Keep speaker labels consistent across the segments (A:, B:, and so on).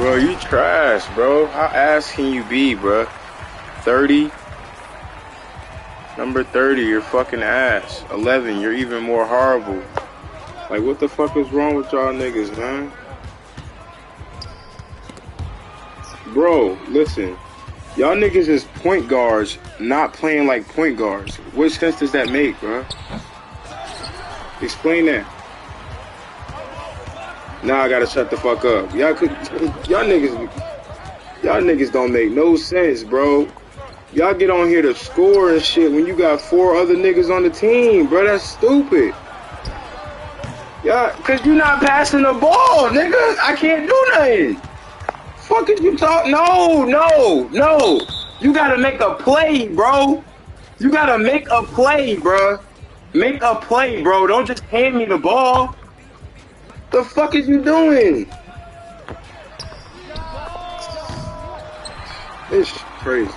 A: Bro, you trash, bro. How ass can you be, bro? 30? Number 30, you're fucking ass. 11, you're even more horrible. Like, what the fuck is wrong with y'all niggas, man? Bro, listen. Y'all niggas is point guards, not playing like point guards. What sense does that make, bro? Explain that. Now I gotta shut the fuck up. Y'all niggas don't make no sense, bro. Y'all get on here to score and shit when you got 4 other niggas on the team, bro. That's stupid. Yeah, cause you not passing the ball, nigga. I can't do nothing. Fuck is you talk? No. You gotta make a play, bro. You gotta make a play, bro. Make a play, bro. Don't just hand me the ball. The fuck is you doing? It's crazy.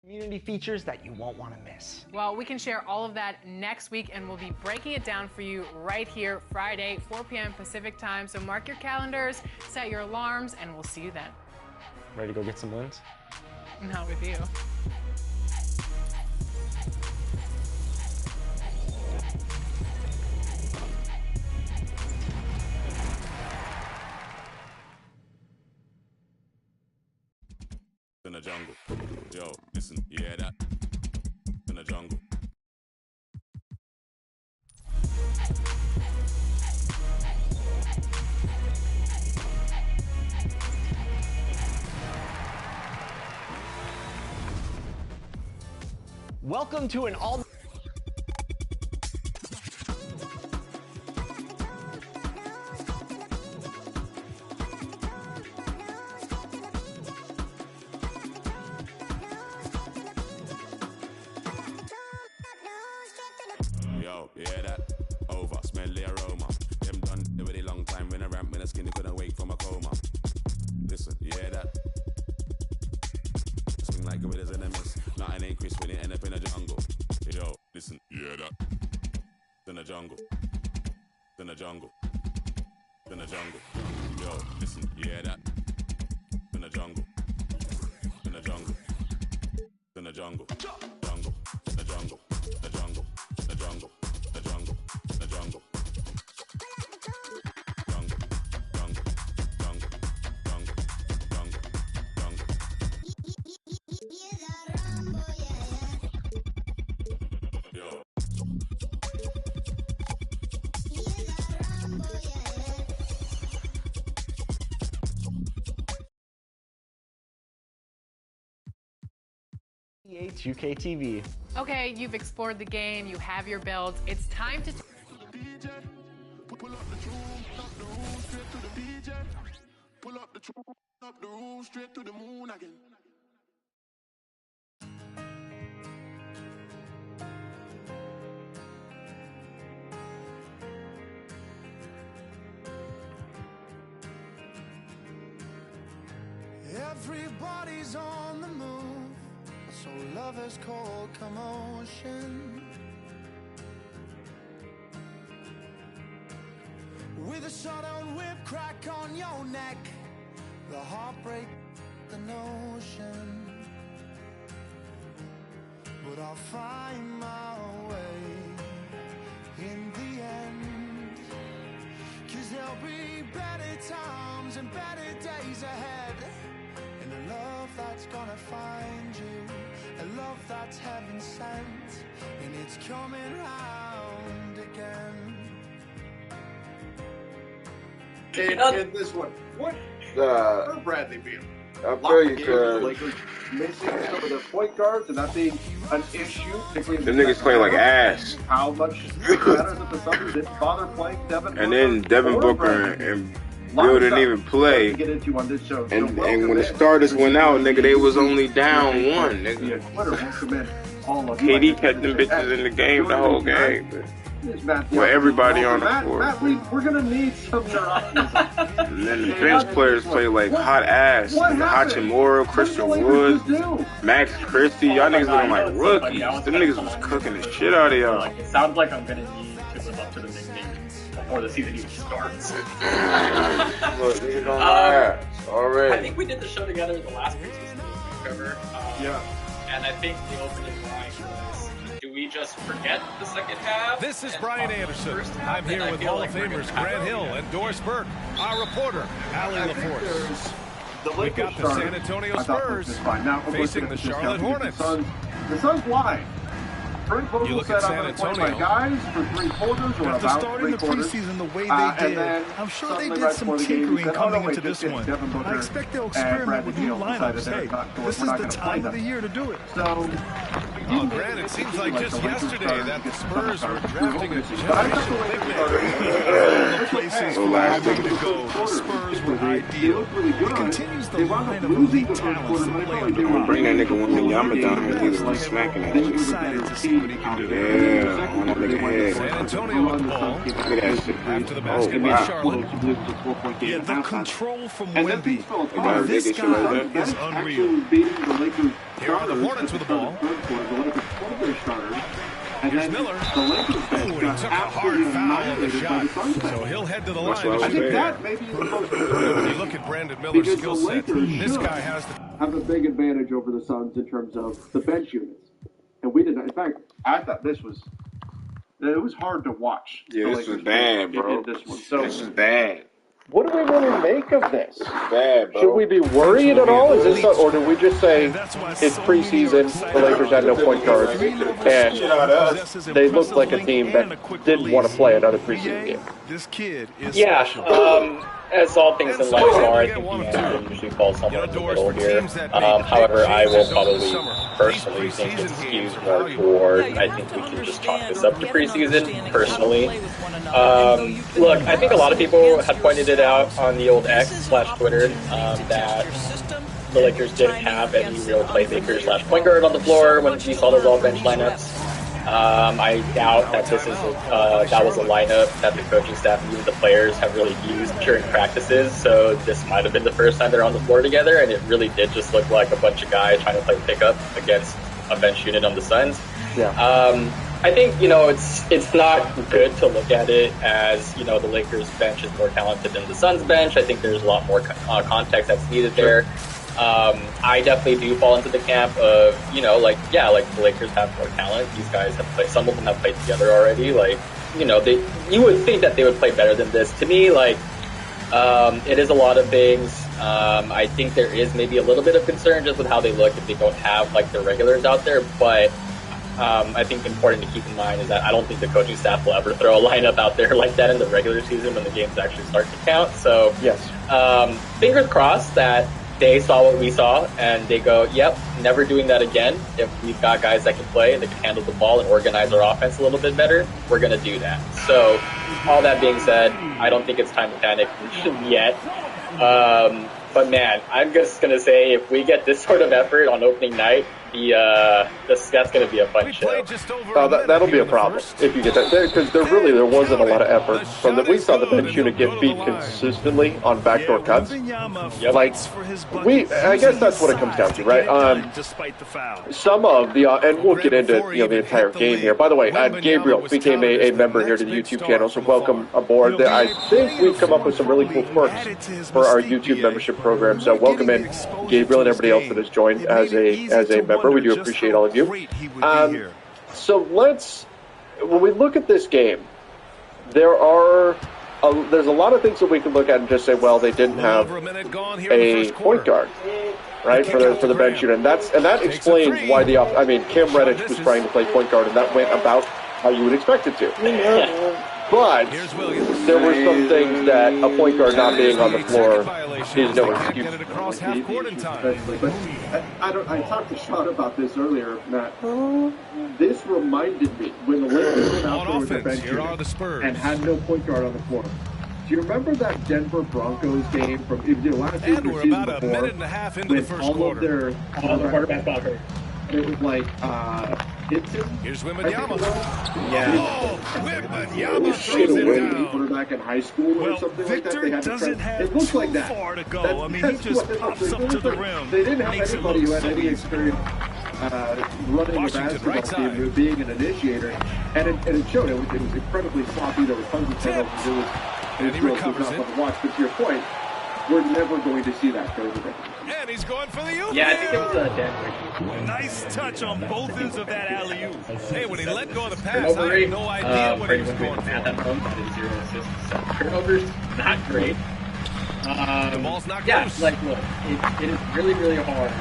B: Community features that you won't want to miss.
C: Well, we can share all of that next week, and we'll be breaking it down for you right here Friday, 4 p.m. Pacific time. So mark your calendars, set your alarms, and we'll see you then.
B: Ready to go get some wins?
C: Not with you.
D: In the jungle. Yo, listen, you hear that? In the jungle.
B: Welcome to an all.
D: Yo, you hear that? Over, smell the aroma. Them done it with a long time when I ramp, when I skinny couldn't wake from a coma. Listen, you hear that? Swing like gorillas in a mist. Nothing ain't crisp when it end up in a jungle. Yo, listen, you hear that? In the jungle. In the jungle. In the jungle. Yo, listen, you hear that? In the jungle. In the jungle. In the jungle. Jungle. The jungle. The jungle. The jungle. The jungle. The jungle. Jungle. Jungle. Jungle. Jungle. Jungle. Jungle. Yo.
B: NBA 2K TV.
C: Okay, you've explored the game, you have your builds. It's time to
E: Pull up the room, straight to the DJ. Pull up the room, straight to the moon again. Everybody's on the move, so lovers call commotion. With a sudden whip crack on your neck, the heartbreak, the notion. But I'll find my way in the end, 'cause there'll be better times and better days ahead. And a love that's gonna find you, a love that's heaven sent, and it's coming round again.
F: And this one, what? Where Bradley being?
A: I feel you, cuz.
F: Lakers missing some of their point guards, and that being an issue. Particularly
A: Them niggas playing like ass.
F: How much better that the Suns didn't bother playing Devin Booker.
A: And then Devin
F: or
A: Booker
F: Bradley.
A: and Bill didn't even play.
F: To get into on this show.
A: And when the starters went out, nigga, they was only down one, nigga. KD kept them bitches in the game the whole game. With everybody on the floor.
F: Matt, we're gonna need some of your optimism.
A: And then the bench players play like hot ass. Hachimura, Christian Wood, Max Christie. Y'all niggas looking like rookies. Them niggas was cooking the shit out of y'all.
G: It sounds like I'm gonna need to live up to the nickname before the season even starts.
A: Look, niggas on my ass already.
G: I think we did the show together the last preseason cover.
F: Yeah.
G: And I think the opening line was, do we just forget the second half?
H: This is
G: and
H: Brian
G: talk about the
H: Anderson.
G: first half?
H: I'm here
G: And I
H: with
G: feel
H: Hall
G: like
H: of
G: we're gonna
H: Famers
G: have
H: Grant
G: to-
H: Hill and Doris Burke. Our reporter, Allie LaForce.
F: The
H: We got the San Antonio Spurs facing the Charlotte Hornets.
F: The Suns line. Frank
H: You
F: Vogel
H: look
F: said,
H: at
F: I'm
H: San
F: going to play my
H: Antonio.
F: guys for 3 quarters or
I: After
F: about
I: starting
F: 3
I: the
F: quarters.
I: preseason the way they
F: And
I: did,
F: then
I: I'm sure they
F: suddenly
I: did
F: right
I: some
F: before the game, he
I: tinkering
F: said,
I: coming
F: oh, no, wait,
I: into this one.
F: Devin Booker
I: I expect they'll
F: and
I: experiment
F: Bradley
I: with new
F: Beal decided
I: lineups.
F: they're
I: Hey,
F: not going-
I: this
F: we're
I: is
F: not
I: the
F: gonna play
I: time of
F: them.
I: the year to do it.
F: So,
H: Oh, Grant, it seems like just yesterday that the Spurs were drafting a generational big man.
I: All the places for
A: last
I: everybody to go, the Spurs were ideal. It continues the line of
F: losing
I: elite talents that play on the
A: I'm gonna bring that
I: block.
A: nigga Wembanyama down here. He was be smacking that
I: I'm
A: shit.
I: excited to see what he can do.
A: Yeah, on that nigga head.
H: San Antonio with the ball.
A: Look at that shit.
H: After the
A: Oh,
H: basket
A: wow.
H: by Charlotte.
I: Yeah, the control from
F: And then
I: Wemby.
A: Wow,
I: This
A: nigga, shit like
I: guy
A: that.
I: is unreal.
H: Here are the Hornets with the ball. Here's Miller. Oh, he took a hard foul on the shot. So he'll head to the line.
A: That's what I was
F: I think
A: saying.
F: that may be the most
H: When you look at Brandon Miller's
F: Because
H: skill
F: the
H: set,
F: Lakers
H: this
F: should
H: guy has the...
F: have a big advantage over the Suns in terms of the bench units. And we did not. In fact, I thought it was hard to watch.
A: Yeah,
F: the
A: this
F: Lakers
A: was bad,
F: in
A: bro.
F: this one. So,
A: This is bad.
J: What do we really make of this?
A: This is bad, bro.
J: Should we be worried at all? Is this, or do we just say it's preseason? The Lakers had no point guards, and they looked like a team that didn't want to play another preseason game.
I: This kid is
J: Yeah,
I: special.
G: As all things in life are, I think the answer usually falls somewhere in the middle here. However, I will probably personally think it skews more toward, I think we can just chalk this up to preseason, personally. Look, I think a lot of people had pointed it out on the old X/Twitter that the Lakers didn't have any real playmaker/point guard on the floor when we saw those all bench lineups. I doubt that that was a lineup that the coaching staff and even the players have really used during practices. So this might have been the first time they're on the floor together, and it really did just look like a bunch of guys trying to play pickup against a bench unit on the Suns.
J: Yeah.
G: I think it's not good to look at it as the Lakers bench is more talented than the Suns bench. I think there's a lot more context that's needed there. I definitely do fall into the camp of, the Lakers have more talent. These guys have played, some of them have played together already. You would think that they would play better than this. To me, it is a lot of things. I think there is maybe a little bit of concern just with how they look if they don't have, the regulars out there. But I think important to keep in mind is that I don't think the coaching staff will ever throw a lineup out there like that in the regular season when the games actually start to count. So,
J: yes.
G: Fingers crossed that they saw what we saw, and they go, yep, never doing that again. If we've got guys that can play, that can handle the ball and organize our offense a little bit better, we're going to do that. So, all that being said, I don't think it's time to panic yet. But man, I'm just going to say, if we get this sort of effort on opening night, that's going to be a fun show.
J: That'll be a problem if you get that, because there wasn't a lot of effort from the. We saw the bench unit get beat consistently on backdoor cuts.
G: Yep.
J: I guess that's what it comes down to, right? Some of the and we'll get into the entire game here. By the way, Gabriel became a member here to the YouTube channel, so welcome aboard. I think we've come up with some really cool perks for our YouTube membership program. So welcome in, Gabriel, and everybody else that has joined as a member. We do appreciate all of you. So when we look at this game, there's a lot of things that we can look at and just say, well, they didn't have a point guard, right, for the bench unit, and that explains why Cam Reddish was trying to play point guard, and that went about how you would expect it to. But there were some things that a point guard not being on the floor is no excuse.
F: But I talked to Sean about this earlier, Matt. This reminded me when the Lakers went out there with the bench unit and had no point guard on the floor. Do you remember that Denver Broncos game from last year?
H: And we're about a minute and a half into the first quarter.
G: All the quarterback got hurt.
F: It was like
H: here's Wembanyama.
G: Yeah.
H: Oh, Wembanyama throws it down.
F: Quarterback in high school or something like that. They had to it looks like that.
I: Far to go. He just pops up to the rim.
F: They didn't have anybody who had any experience running a basketball team, being an initiator, and it showed. It was incredibly sloppy. There was tons of penalties. It was not fun to watch. But to your point, we're never going to see that go to the.
H: And he's going for the U.
G: Yeah, I think it was a Denver.
I: Nice touch on both ends of that alley-oop.
H: Hey, when he let go of the pass, I had no idea what he was going for.
G: At that moment, he did 0 assists. So turnovers, not great.
H: The ball's not
G: loose. Look, it is really, really hard to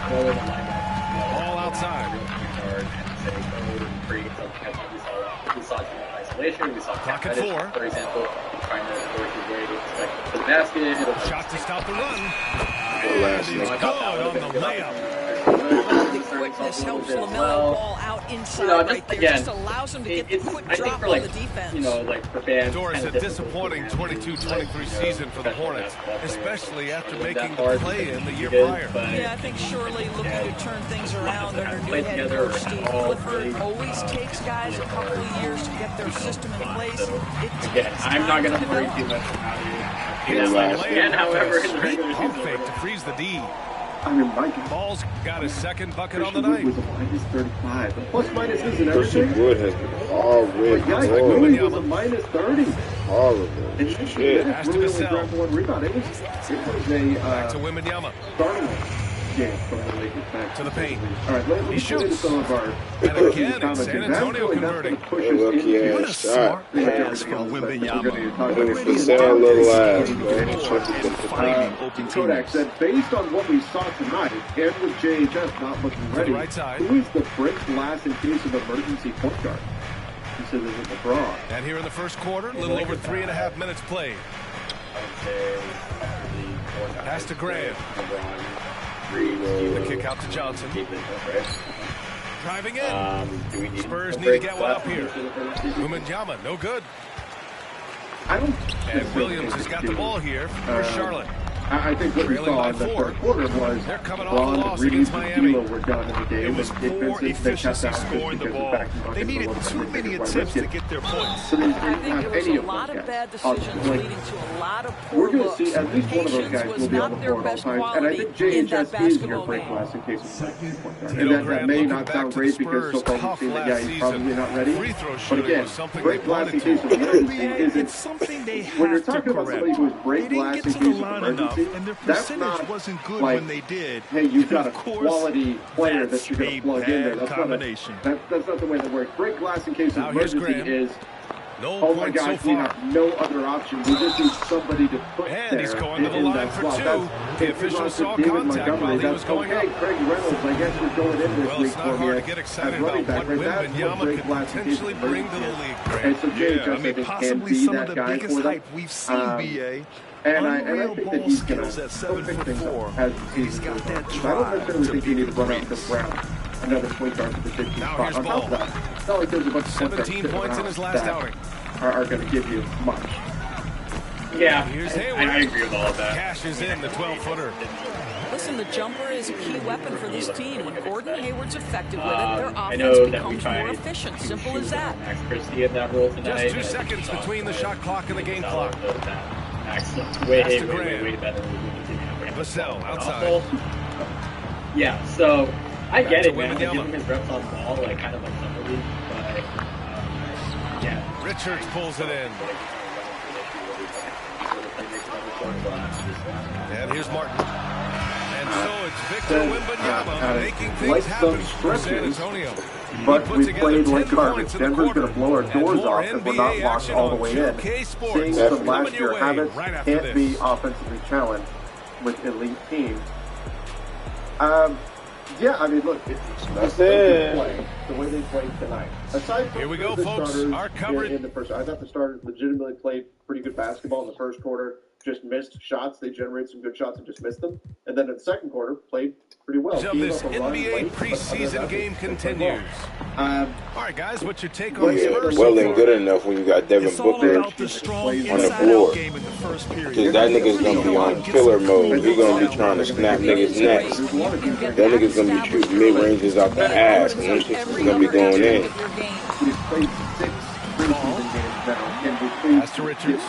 G: go in the lineup.
H: All outside.
G: Real hard and say, and create something. I thought we saw too much isolation. We saw
H: Clock at 4.
G: For example, trying to work his way to the basket.
H: Shot to stop the run.
G: And
H: he's good on the layup.
K: Quickness helps LaMelo ball out inside right there.
G: Again,
K: just allows him to get the quick
G: I
K: drop
G: for
K: on the defense.
G: For fans.
H: Doris, a disappointing 22-23 season for the Hornets, especially after making the play-in the year prior.
K: Yeah, I think surely looking to turn things around under new head coach Steve Clifford. Always takes guys a couple of years to get their system in place.
G: Again, I'm not going to worry too much about it. And however, in the regular season,
H: fake to freeze the D.
F: I mean, my God.
H: Ball's got his second bucket on the night.
F: With a minus 35. The plus minuses and everything.
A: Christian Wood has been already.
F: Guys, Louis was a minus 30.
A: All of them.
F: And
H: Shit. Has to be
F: grabbed one rebound. It was a
H: back to Wembanyama.
F: startling game from the Lakers back
H: to the paint.
F: All right, let's get into some of our
H: and again, it's San Antonio converting.
A: Lucky ass shot.
I: Pass from Wembanyama.
A: Looking for sad little ass,
F: Kodak said, based on what we saw tonight, and with JHS not looking ready,
H: right side.
F: who is the brick glass in case of emergency point guard? He said, is it LeBron?
H: And here in the first quarter, a little over 3.5 minutes played. Pass to Graham. The kick out to Johnson. Driving in. Spurs need to get one up here. Wembanyama, no good. And Williams has got the ball here for Charlotte.
F: I think what we saw in the third quarter was Braun, Reeves, and D'Lo were done in the game.
H: It was poor efficiency scoring the ball. They needed too many attempts to get their points.
F: So
K: I think it was a lot of bad decisions leading to a lot of poor
F: we're going to
K: looks.
F: see at least one of those guys will be on the floor at all times. And I think JHS is your break glass in case of and that may not sound great because so far we've seen that guy is probably not ready. But again, break glass in case of emergency isn't. When you're talking about somebody who is break glass in case of emergency,
I: and their
F: that's
I: percentage
F: not
I: wasn't good
F: like,
I: when they did.
F: Hey, you've got a
I: course,
F: quality player that you're going to plug in there. That's
I: combination.
F: That's not the way that works. Break glass in case of emergency is,
H: no
F: oh my gosh, we have no other option. We just need somebody to put
H: and
F: there
H: he's going to the
F: in
H: line
F: that
H: for
F: slot.
H: two. The official saw contact while he was going up.
F: Craig Reynolds, I guess, was going in this
H: well,
F: week
H: it's not
F: for
H: hard
F: me
H: to get excited
F: as
H: about
F: running back.
H: what
F: That's what
H: Wembanyama
F: break
H: could
F: glass in case
H: potentially
F: of
H: bring to the
F: emergency
H: league,
F: is.
H: Greg.
F: And so
I: Yeah, I mean,
F: can
I: possibly
F: be
I: some
F: that
I: of the
F: guy
I: biggest
F: for them.
I: hype we've seen, BA.
F: And I
I: Unreal
F: think
I: ball
F: that he's going
I: skills at
F: to pick things
I: 7'4".
F: up as the season
I: got
F: goes
I: that
F: on. I don't
I: drive
F: necessarily
I: to
F: think you
I: beat
F: need to run
I: the
F: out the
I: threes.
F: ground another point guard to the 15
H: Now
F: spot.
H: here's
F: On top
H: Ball.
F: of that, it's not like there's a bunch of
H: 17 points in his last outing.
F: Are going to give you much.
G: Yeah,
H: Here's
G: I
H: Hayward.
G: agree with all of that.
H: Cashes in the 12-footer.
K: Listen, the jumper is a key weapon for this team. When Gordon Hayward's effective with it, their
G: I
K: offense
G: know that we
K: becomes
G: tried
K: more efficient. Simple as that.
G: Max Christie in that role tonight.
H: Just 2 seconds between the shot clock and the game clock.
G: Max looks
H: Pass
G: way
H: to Graham.
G: better than we did.
H: Vassell outside.
G: Also, yeah, so I get
H: to
G: it, man. Like,
H: Wembanyama.
G: give him his reps on the ball, like kind of like summer league, but yeah.
H: Richards pulls it in. And here's Martin. And so it's Victor Wembanyama making things happen for San Antonio.
F: But we played like garbage. Denver's going to blow our doors off if we're not locked all the way in. Seeing some last year habits can't be offensively challenged with elite teams. Yeah, I mean, look, it's the way they played tonight. Aside from
H: here we go,
F: the
H: folks.
F: starters
H: Our coverage.
F: in the first, I thought the starters legitimately played pretty good basketball in the first quarter. Just missed shots. They generated some good shots and just missed them. And then in the second quarter, played pretty well.
H: Of this NBA preseason game continues. All right, guys, what's your take on the Spurs?
L: Well and good enough when you got Devin Booker on the floor. Because that nigga's going to be on killer mode. He's going to be trying to snap niggas' necks. That nigga's going to be shooting mid-ranges out the ass. And them shits is going to be going in.
F: He's played 6 preseason games now.
H: Pass to Richards.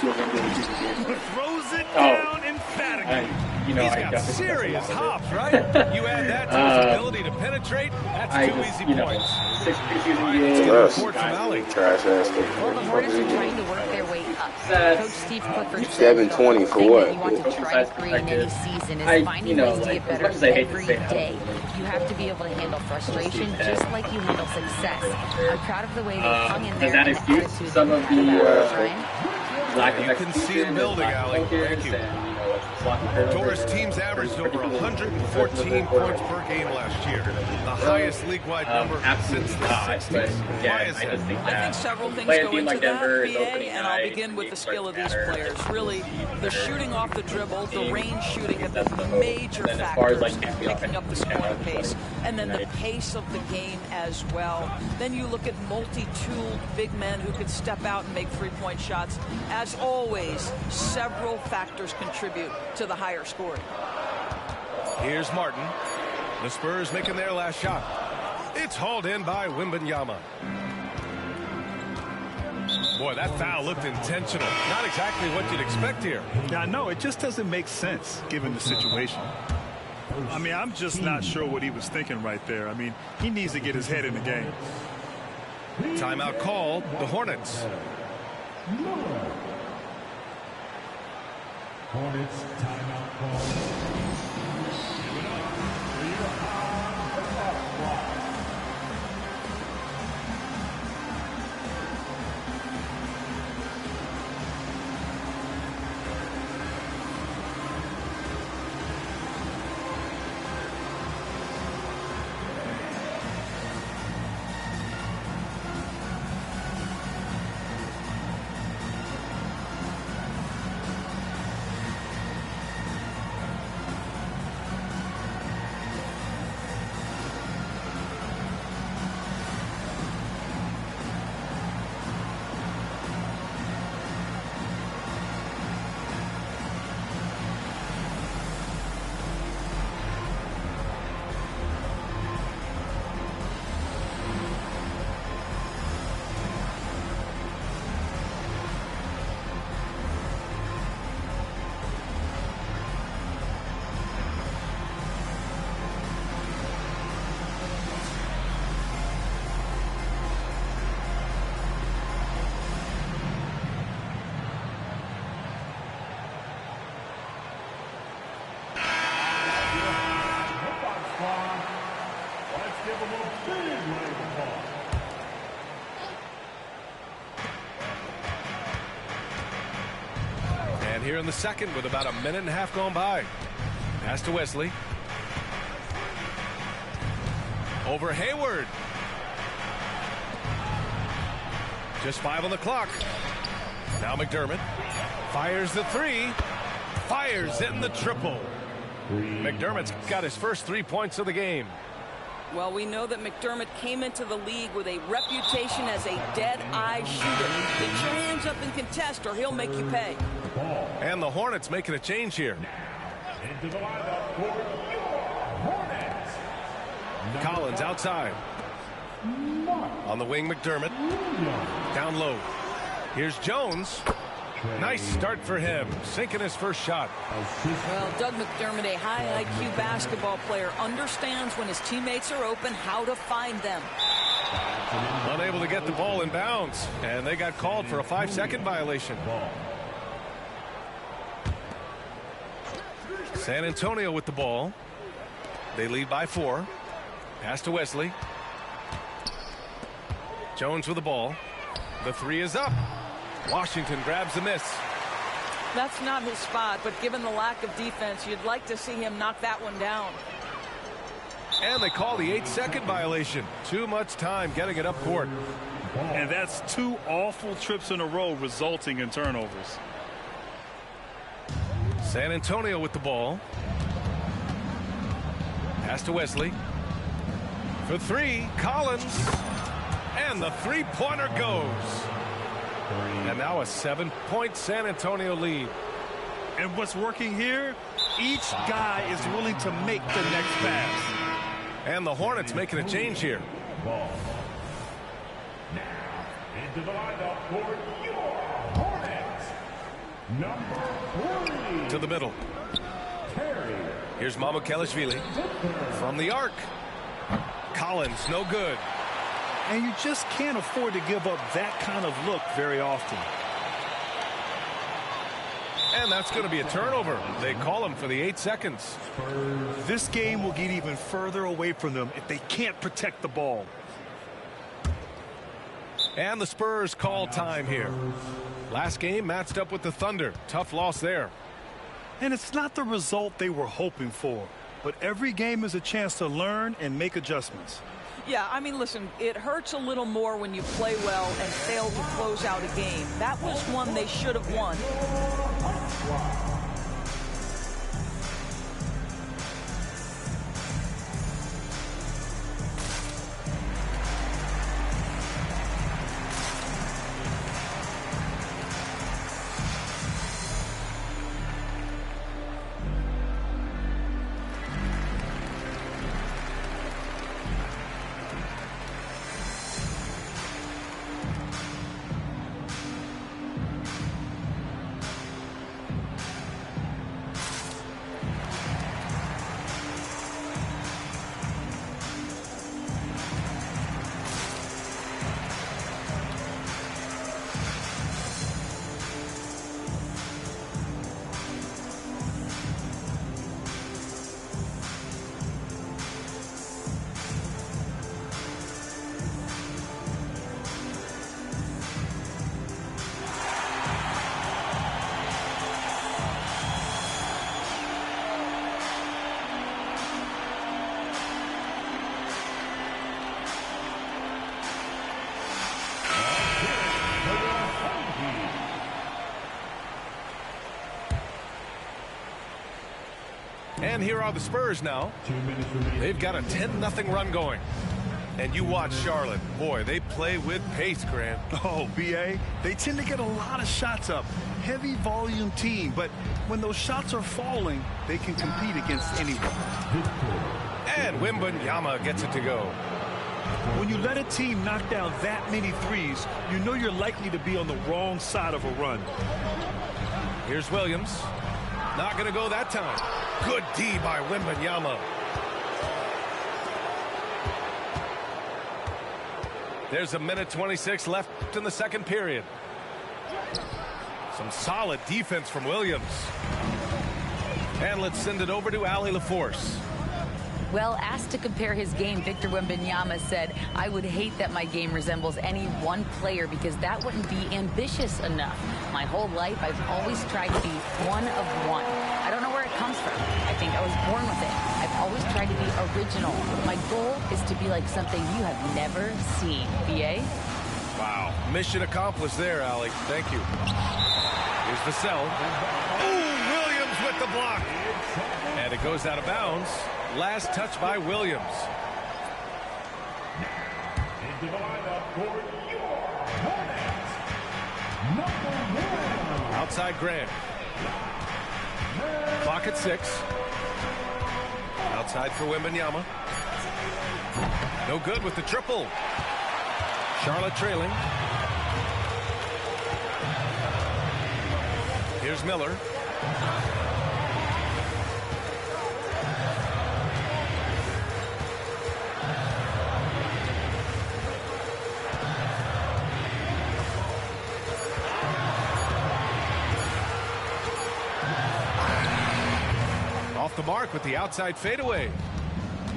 I: Throws it down emphatically.
H: He's got serious hops, right? You add that to his ability to penetrate, that's 2 easy points.
G: 6 preseason games.
L: Trash ass.
M: Well, the Hornets are trying to work their way up. Coach Steve Clifford said
L: 720 for what?
M: You want to try to create in any season is finding ways to get better every day. You have to be able to handle frustration just like you handle success. I'm proud of the way they hung in there.
G: Does that excuse some of the lack of
H: execution? You can see him building, Allie. Thank you. Doris teams averaged over 114 points per game last year, the highest league-wide number since the 60s. Why is that?
K: I think several things go into that, BA, and I'll begin with the skill of these players. Really, the shooting off the dribble, the range shooting have been major factors in picking up the scoring pace, and then the pace of the game as well. Then you look at multi-tooled big men who can step out and make three-point shots. As always, several factors contribute to the higher scoring.
H: Here's Martin. The Spurs making their last shot. It's hauled in by Wembanyama. Boy, that foul looked intentional. Not exactly what you'd expect here.
I: Yeah, no, it just doesn't make sense given the situation. I mean, I'm just not sure what he was thinking right there. I mean, he needs to get his head in the game.
H: Timeout called. The Hornets.
N: Hornets timeout call.
H: And here in the second with about a minute and a half gone by. Pass to Wesley. Over Hayward. Just 5 on the clock. Now McDermott fires the 3. Fires in the triple. McDermott's got his first 3 points of the game.
K: Well, we know that McDermott came into the league with a reputation as a dead-eye shooter. Get your hands up and contest or he'll make you pay.
H: And the Hornets making a change here.
N: Into the lineup for Hornets.
H: Collins outside. On the wing, McDermott. Down low. Here's Jones. Nice start for him, sinking his first shot.
K: Well, Doug McDermott, a high IQ basketball player, understands when his teammates are open how to find them.
H: Unable to get the ball in bounds, and they got called for a 5-second violation. San Antonio with the ball. They lead by 4. Pass to Wesley. Jones with the ball. The 3 is up. Washington grabs the miss.
K: That's not his spot, but given the lack of defense, you'd like to see him knock that one down.
H: And they call the 8-second violation. Too much time getting it up court.
I: And that's 2 awful trips in a row resulting in turnovers.
H: San Antonio with the ball. Pass to Wesley. For 3, Collins. And the 3-pointer goes. And now a 7-point San Antonio lead.
I: And what's working here? Each guy is willing to make the next pass.
H: And the Hornets making a change here.
N: Ball. Now, into the lineup for your Hornets. Number 40.
H: To the middle. Here's Mamukelashvili from the arc. Collins, no good.
I: And you just can't afford to give up that kind of look very often.
H: And that's going to be a turnover. They call him for the 8 seconds.
I: This game will get even further away from them if they can't protect the ball.
H: And the Spurs call time here. Last game matched up with the Thunder. Tough loss there.
I: And it's not the result they were hoping for. But every game is a chance to learn and make adjustments.
K: Yeah, I mean, listen, it hurts a little more when you play well and fail to close out a game. That was one they should have won.
H: And here are the Spurs now. They've got a 10-0 run going. And you watch Charlotte. Boy, they play with pace, Grant.
I: Oh, B.A., they tend to get a lot of shots up. Heavy volume team, but when those shots are falling, they can compete against anyone.
H: And Wembanyama gets it to go.
I: When you let a team knock down that many threes, you know you're likely to be on the wrong side of a run.
H: Here's Williams. Not going to go that time. Good D by Wembanyama. There's a minute 26 left in the second period. Some solid defense from Williams. And let's send it over to Allie LaForce.
M: Well, asked to compare his game, Victor Wembanyama said, "I would hate that my game resembles any one player because that wouldn't be ambitious enough. My whole life, I've always tried to be one of one. I don't know where it comes from. I think I was born with it. I've always tried to be original. My goal is to be like something you have never seen." BA?
H: Wow. Mission accomplished there, Allie. Thank you. Here's Vassell. Oh, Williams with the block. And it goes out of bounds. Last touch by Williams.
N: Into the lineup for your Hornets, #1.
H: Outside Grant. Clock at 6. Outside for Wembanyama. No good with the triple. Charlotte trailing. Here's Miller. Off the mark with the outside fadeaway.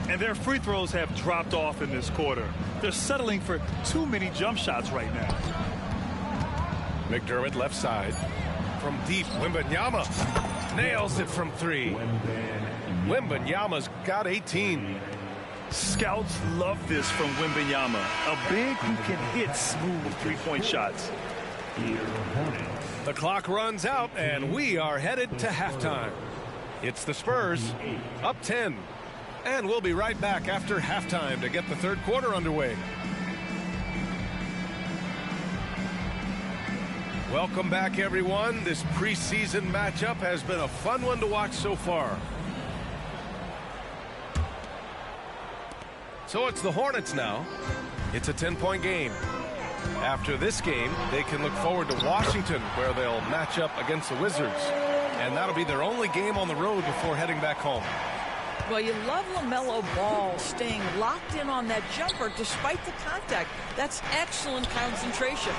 I: And their free throws have dropped off in this quarter. They're settling for too many jump shots right now.
H: McDermott left side. From deep, Wembanyama nails it from 3. Wembanyama's got 18.
I: Scouts love this from Wembanyama, a big who can hit smooth three-point shots.
H: The clock runs out, and we are headed to halftime. It's the Spurs, up 10. And we'll be right back after halftime to get the third quarter underway. Welcome back, everyone. This preseason matchup has been a fun one to watch so far. So it's the Hornets now. It's a 10-point game. After this game, they can look forward to Washington, where they'll match up against the Wizards. And that'll be their only game on the road before heading back home.
K: Well, you love LaMelo Ball staying locked in on that jumper despite the contact. That's excellent concentration.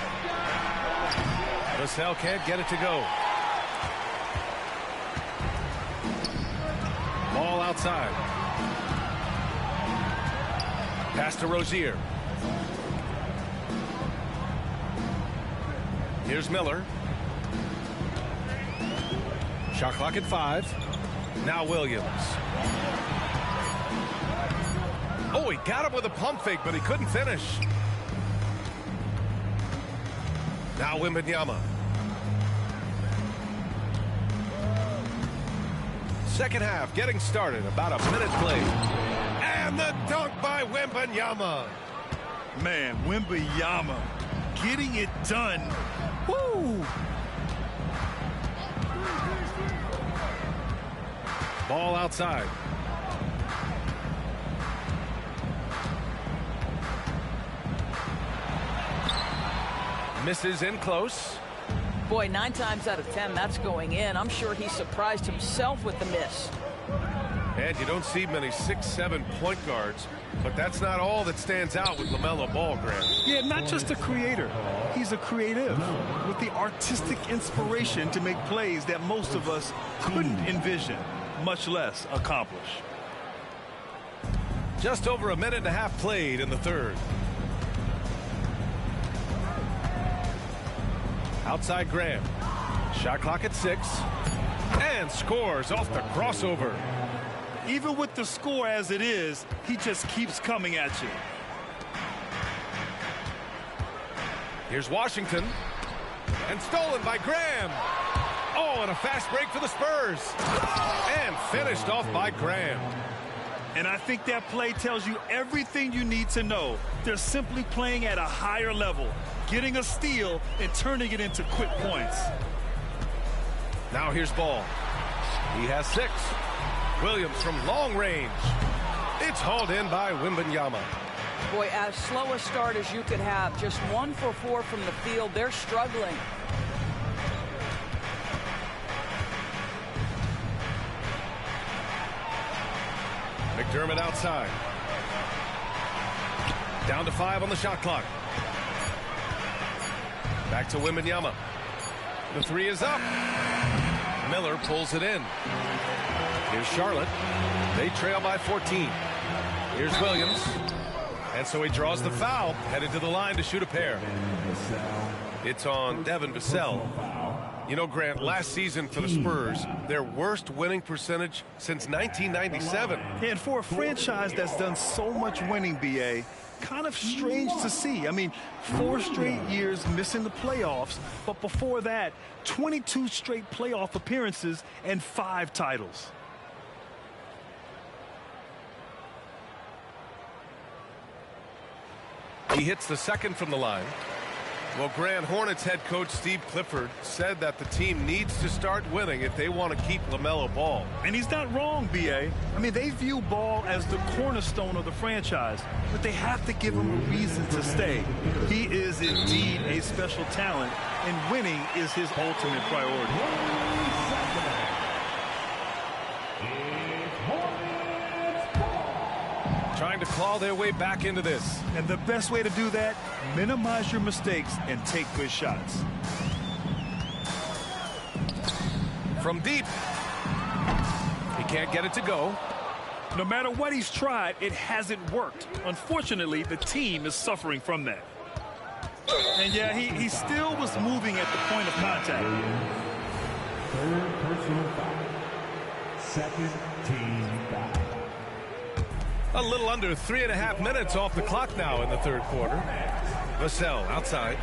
H: Vassell can't get it to go. Ball outside. Pass to Rozier. Here's Miller. Shot clock at 5. Now Williams. Oh, he got him with a pump fake, but he couldn't finish. Now Wembanyama. Second half getting started. About a minute played. And the dunk by Wembanyama.
I: Man, Wembanyama getting it done. Woo!
H: Ball outside. Misses in close.
K: Boy, 9 times out of 10, that's going in. I'm sure he surprised himself with the miss.
H: And you don't see many 6'7" point guards, but that's not all that stands out with LaMelo Ball, Grant.
I: Yeah, not just a creator. He's a creative with the artistic inspiration to make plays that most of us couldn't envision, much less accomplish.
H: Just over a minute and a half played in the third. Outside Graham. Shot clock at 6. And scores off the crossover.
I: Even with the score as it is, he just keeps coming at you.
H: Here's Washington. And stolen by Graham. Oh, and a fast break for the Spurs. And finished off by Graham.
I: And I think that play tells you everything you need to know. They're simply playing at a higher level, getting a steal and turning it into quick points.
H: Now here's Ball. He has 6. Williams from long range. It's hauled in by Wembanyama.
K: Boy, as slow a start as you could have. Just 1 for 4 from the field. They're struggling.
H: McDermott outside. Down to 5 on the shot clock. Back to Wembanyama. The 3 is up. Miller pulls it in. Here's Charlotte. They trail by 14. Here's Williams. And so he draws the foul, headed to the line to shoot a pair. It's on Devin Vassell. You know, Grant, last season for the Spurs, their worst winning percentage since 1997.
I: And for a franchise that's done so much winning, BA, kind of strange to see. I mean, 4 straight years missing the playoffs, but before that, 22 straight playoff appearances and 5 titles.
H: He hits the second from the line. Well, Grant, Hornets head coach Steve Clifford said that the team needs to start winning if they want to keep LaMelo Ball.
I: And he's not wrong, B.A. I mean, they view Ball as the cornerstone of the franchise, but they have to give him a reason to stay. He is indeed a special talent, and winning is his ultimate priority.
H: Trying to claw their way back into this.
I: And the best way to do that, minimize your mistakes and take good shots.
H: From deep. He can't get it to go.
I: No matter what he's tried, it hasn't worked. Unfortunately, the team is suffering from that. And yeah, he still was moving at the point of contact.
N: Third personal foul. Second team foul.
H: A little under 3.5 minutes off the clock now in the third quarter. Vassell outside.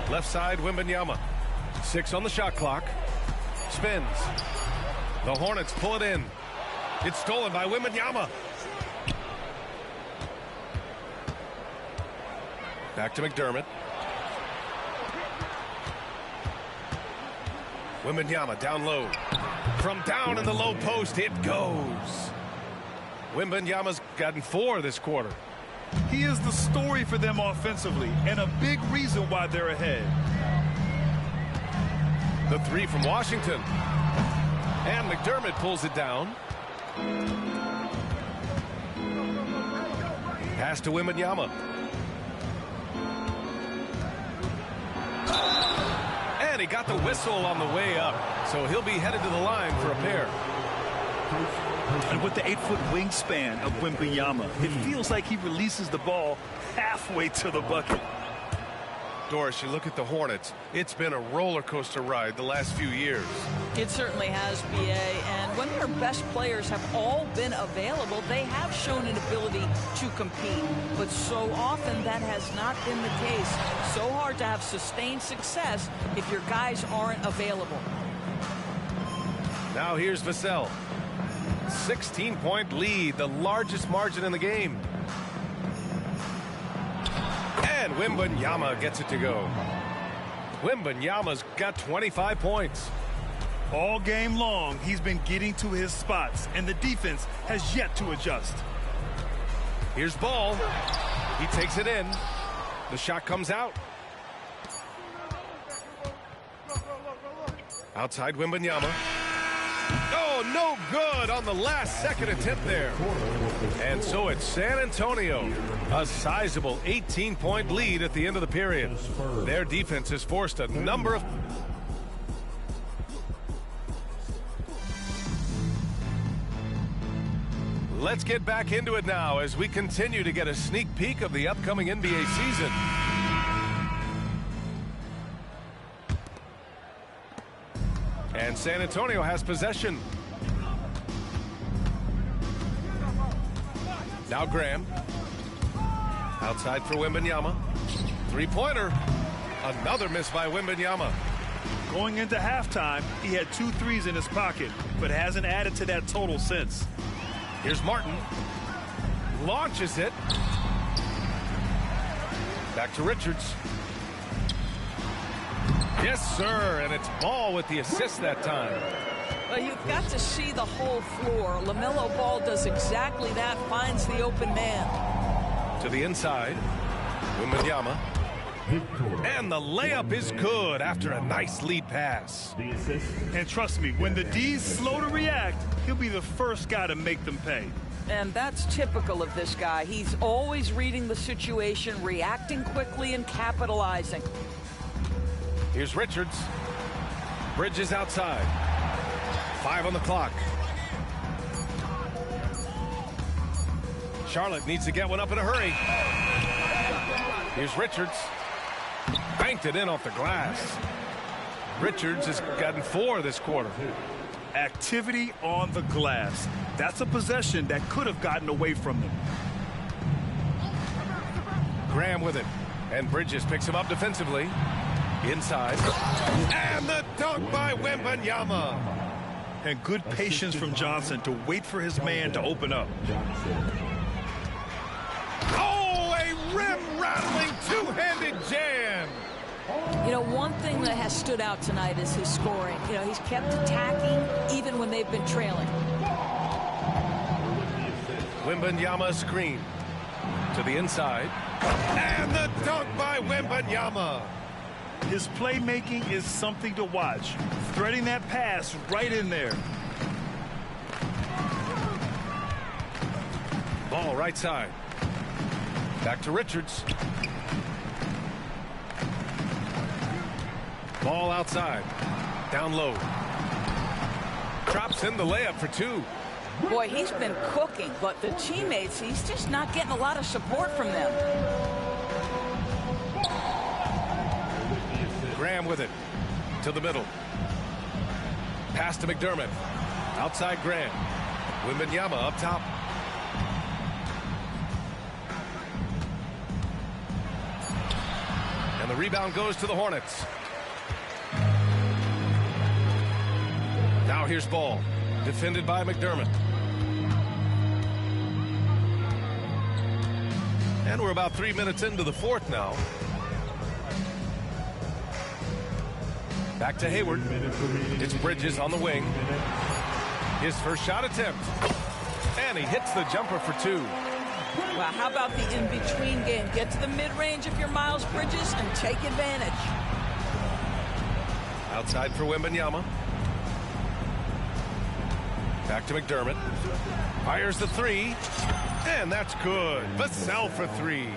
H: Left side, Wembanyama. 6 on the shot clock. Spins. The Hornets pull it in. It's stolen by Wembanyama. Back to McDermott. Wembanyama down low. From down in the low post, it goes. Wembanyama's gotten 4 this quarter.
I: He is the story for them offensively, and a big reason why they're ahead.
H: The 3 from Washington. And McDermott pulls it down. Pass to Wembanyama. And he got the whistle on the way up, so he'll be headed to the line for a pair.
I: And with the 8-foot wingspan of Wembanyama, it feels like he releases the ball halfway to the bucket.
H: Doris, you look at the Hornets, it's been a roller coaster ride the last few years.
K: It certainly has, B.A. And when their best players have all been available, they have shown an ability to compete. But so often that has not been the case. So hard to have sustained success if your guys aren't available.
H: Now here's Vassell. 16-point lead, the largest margin in the game. And Wembanyama gets it to go. Wembanyama's got 25 points.
I: All game long, he's been getting to his spots, and the defense has yet to adjust.
H: Here's Ball. He takes it in. The shot comes out. Outside Wembanyama. Oh, no good on the last second attempt there. And so it's San Antonio. A sizable 18-point lead at the end of the period. Their defense has forced a number of... Let's get back into it now as we continue to get a sneak peek of the upcoming NBA season. And San Antonio has possession. Now Graham. Outside for Wembanyama. Three-pointer. Another miss by Wembanyama.
I: Going into halftime, he had 2 threes in his pocket, but hasn't added to that total since.
H: Here's Martin. Launches it. Back to Richards. Yes, sir, and it's Ball with the assist that time.
K: Well, you've got to see the whole floor. LaMelo Ball does exactly that, finds the open man.
H: To the inside, Wembanyama. And the layup is good after a nice lead pass.
I: And trust me, when the D's slow to react, he'll be the first guy to make them pay.
K: And that's typical of this guy. He's always reading the situation, reacting quickly, and capitalizing.
H: Here's Richards. Bridges outside. 5 on the clock. Charlotte needs to get one up in a hurry. Here's Richards. Banked it in off the glass. Richards has gotten 4 this quarter.
I: Activity on the glass. That's a possession that could have gotten away from them.
H: Graham with it. And Bridges picks him up defensively. Inside. And the dunk by Wembanyama.
I: And good patience from Johnson to wait for his man to open up.
H: Oh, a rim-rattling two-handed jam.
K: You know, one thing that has stood out tonight is his scoring. You know, he's kept attacking even when they've been trailing.
H: Wembanyama screen to the inside. And the dunk by Wembanyama.
I: His playmaking is something to watch. Threading that pass right in there.
H: Ball right side. Back to Richards. Ball outside. Down low. Drops in the layup for 2.
K: Boy, he's been cooking, but the teammates, he's just not getting a lot of support from them.
H: Graham with it. To the middle. Pass to McDermott. Outside Graham. Wembanyama up top. And the rebound goes to the Hornets. Now here's Ball. Defended by McDermott. And we're about 3 minutes into the fourth now. Back to Hayward. It's Bridges on the wing. His first shot attempt. And he hits the jumper for 2.
K: Well, how about the in-between game? Get to the mid-range if you're Miles Bridges and take advantage.
H: Outside for Wembanyama. Back to McDermott. Fires the 3. And that's good. Vassell for 3.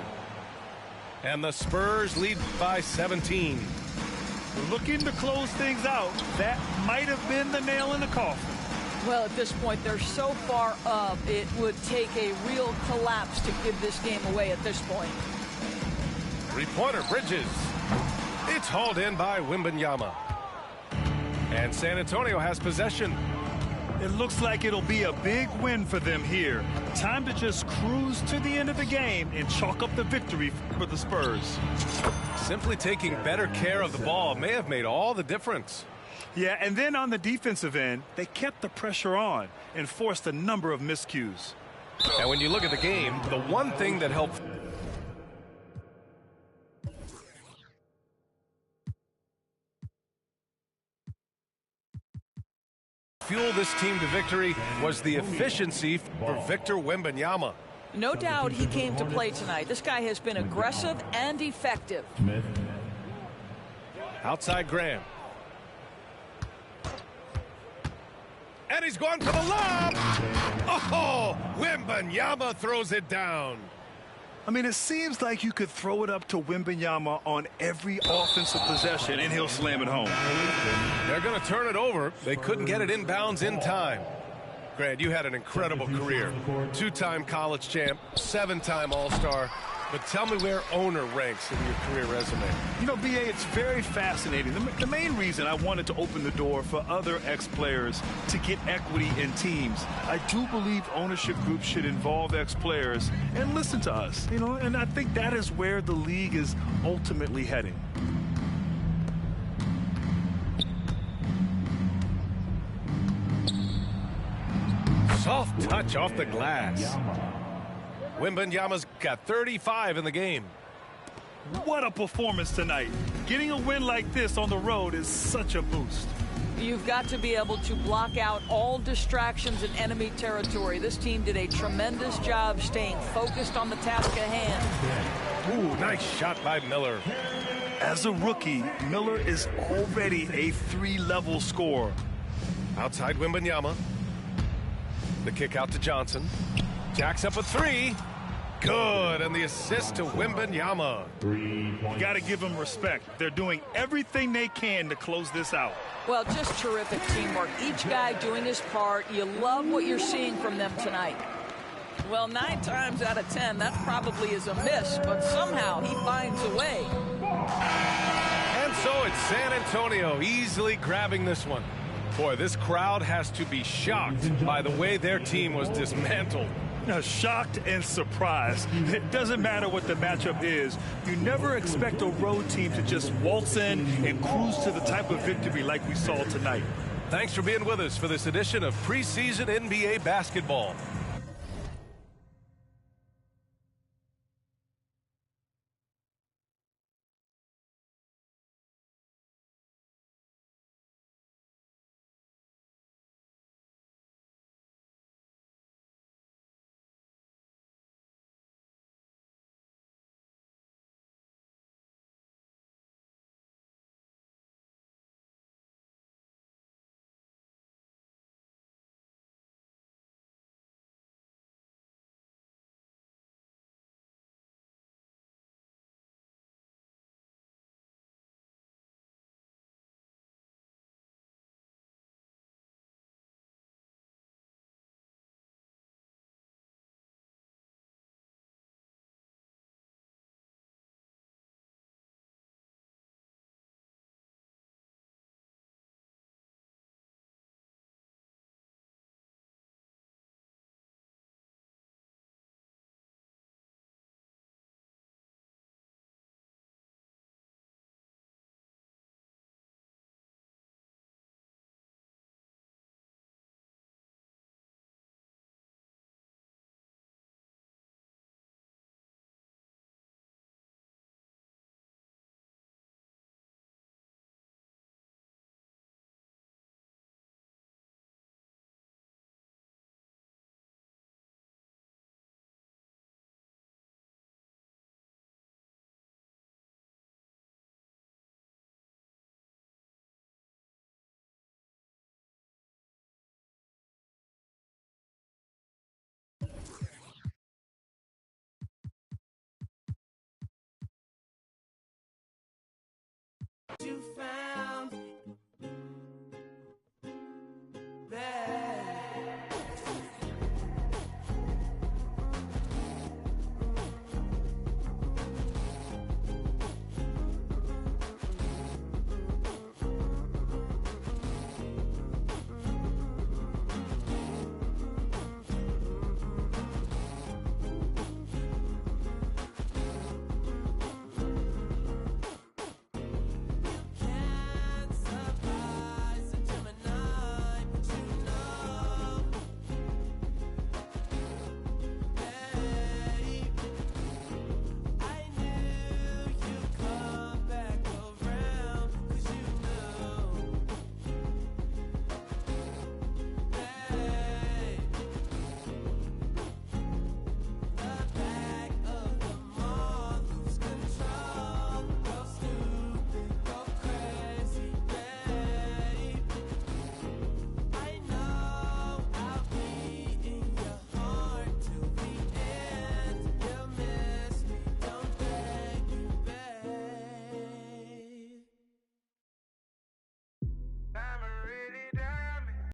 H: And the Spurs lead by 17.
I: Looking to close things out. That might have been the nail in the coffin.
K: Well, at this point, they're so far up, it would take a real collapse to give this game away at this point.
H: 3-pointer Bridges. It's hauled in by Wembanyama. And San Antonio has possession.
I: It looks like it'll be a big win for them here. Time to just cruise to the end of the game and chalk up the victory for the Spurs.
H: Simply taking better care of the ball may have made all the difference.
I: Yeah, and then on the defensive end, they kept the pressure on and forced a number of miscues.
H: And when you look at the game, the one thing that helped fuel this team to victory was the efficiency for Victor Wembanyama.
K: No doubt he came to play tonight. This guy has been aggressive and effective.
H: Outside Graham. And he's going for the lob. Oh, Wembanyama throws it down.
I: I mean, it seems like you could throw it up to Wembanyama on every offensive possession, and he'll slam it home.
H: They're going to turn it over. They couldn't get it inbounds in time. Grant, you had an incredible career. 2-time college champ, 7-time All-Star. But tell me where owner ranks in your career resume.
I: You know, B.A., it's very fascinating. The main reason I wanted to open the door for other ex-players to get equity in teams. I do believe ownership groups should involve ex-players and listen to us, you know, and I think that is where the league is ultimately heading.
H: Soft touch off the glass. Wembanyama's got 35 in the game.
I: What a performance tonight. Getting a win like this on the road is such a boost.
K: You've got to be able to block out all distractions in enemy territory. This team did a tremendous job staying focused on the task at hand.
H: Ooh, nice shot by Miller.
I: As a rookie, Miller is already a 3-level scorer.
H: Outside Wembanyama. The kick out to Johnson. Jacks up a 3. Good, and the assist to Wembanyama.
I: Got to give them respect. They're doing everything they can to close this out.
K: Well, just terrific teamwork. Each guy doing his part. You love what you're seeing from them tonight. Well, 9 times out of 10, that probably is a miss, but somehow he finds a way.
H: And so it's San Antonio easily grabbing this one. Boy, this crowd has to be shocked by the way their team was dismantled.
I: Shocked and surprised. It doesn't matter what the matchup is. You never expect a road team to just waltz in and cruise to the type of victory like we saw tonight.
H: Thanks for being with us for this edition of preseason NBA basketball.